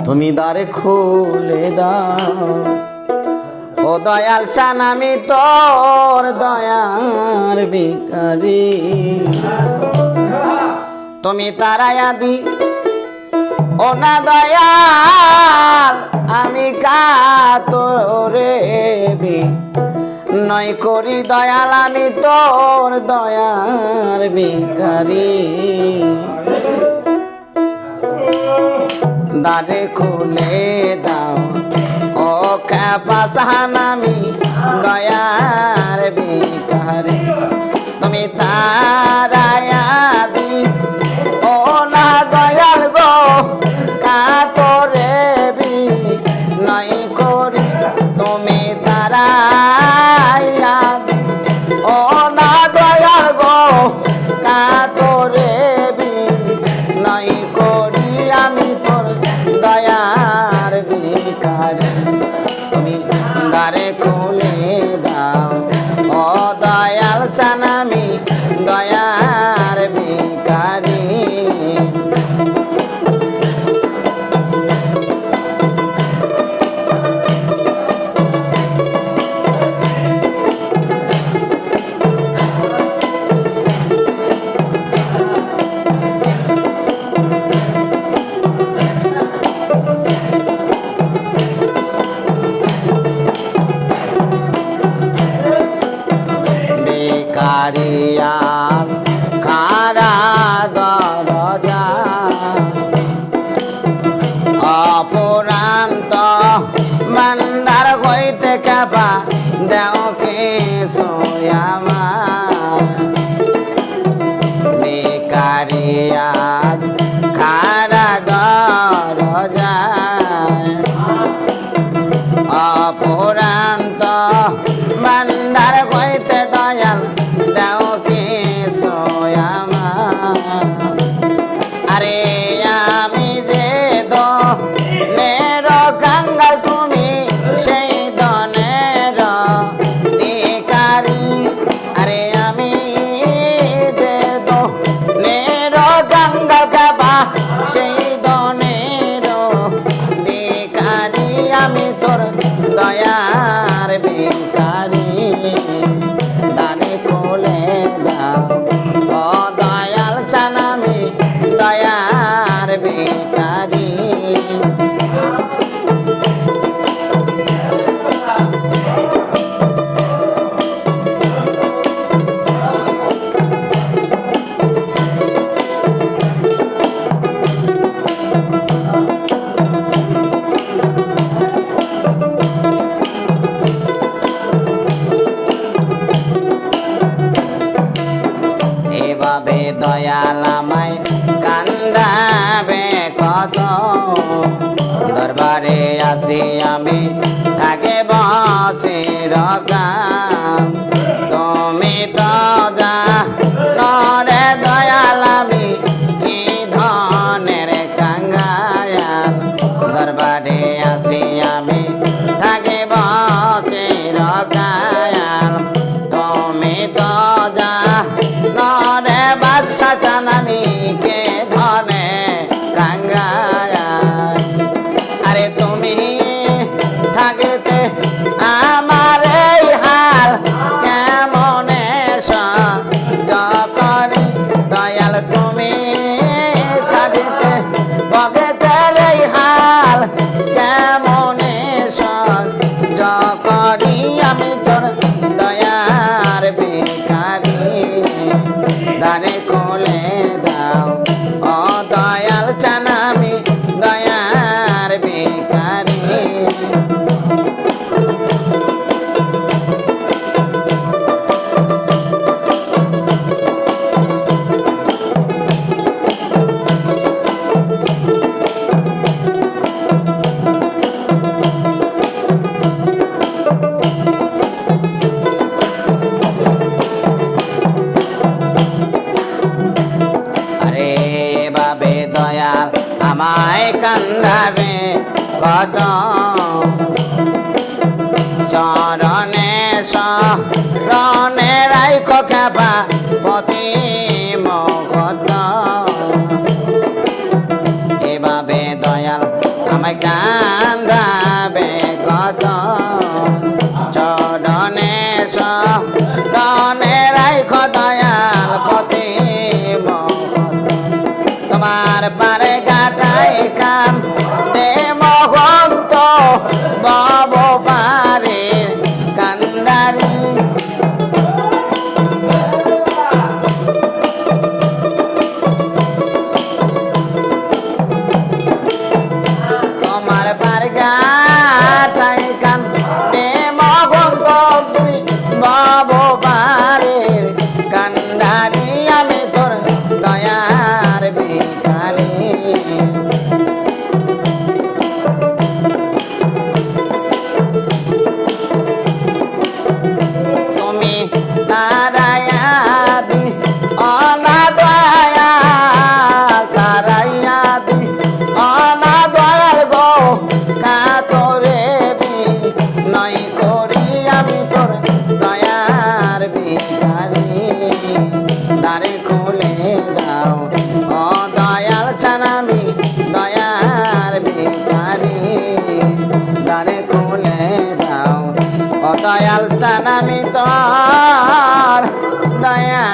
তুমি দ্বারে খুলে দাও। ও দয়াল চান আমি তোর দয়ার ভিখারি, তুমি তারায়া দি ও না দয়াল আমি কাতরে নয় করি দয়াল আমি তোর দয়ার ভিখারি। দ্বারে খুলে দাও ও কাপাসান আমি দয়ার ভিখারি, তুমি তারায়া দি ও না দয়াল গো কাতরে নয় করি তুমি তারায়া দি ও না দয়াল গো কাতরে নয় করি আমি তোর দয়ার ভিখারি, তুমি দ্বারে খুলে দাও ও দয়াল চান আমি দয়ার ভিখারি। ভিখারিয়া খারা দরজা অপুরান্ত ভান্ডার হইতে কাপা দেও কিছু আমার। ভিখারিয়া খারা দরজা অপুরান্ত ভান্ডার হইতে দয়াল দেও কিছু আমার। আরে আমি যে দনের কাঙ্গাল তুমি সেই দনের ভিখারি, আরে আমি যে দনের কাঙ্গাল কাবা সেই দনের ভিখারি, আমি তোর দয়ার ভিখারি। দ্বারে খুলে দাও ও দয়াল চান আমি দয়ার ভিখারি। এভাবে দয়াল আমায় কান্দাবে কত, দরবারে আসি আমি থাকে বসে রকাম। তুমি তো যা নরে দয়াল আমি কি ধনের কাঙ্গাল, দরবারে আসি আমি থাকে বসে রকাম। তুমি তো যা নরে বাদশা চান আমি কে ধনে কাঙ্গাল, আরে তুমি থাকিতে আমার এই হাল কেমনে করি দয়াল, তুমি থাকিতে ভগতের এই হাল কেমনে করি আমি তোর দয়ার ভিখারি। দ্বারে খুলে দাও ও দয়াল চান আমি দয়ার ভিখারি। দয়াল আমায় কান্দাবে কত, চরণে শরণে রাইখো খেপা পতি মগত। এভাবে দয়াল আমায় আমায় কান্দাবে কত চরণে শরণে রাখো দয়াল পতি তোমার পারে কাটাই কান দে মহন্ত বব পারে কান্দারি তোমার পারে কাটাই কান দে মহন্ত তুই বব পারে কান্দারি আমি তোর দয়ার ভিখারি তুমি তারায়াদি অনাদয়া তারায়াদি অনাদয়ার গো কাতরে নই করি আমি তোর দয়ার ভিখারি দ্বারে খুলে দাও ও দয়াল ছানামি দয়ার ভিখারি দ্বারে খুলে দাও ও দয়াল ছানামি তোর দয়া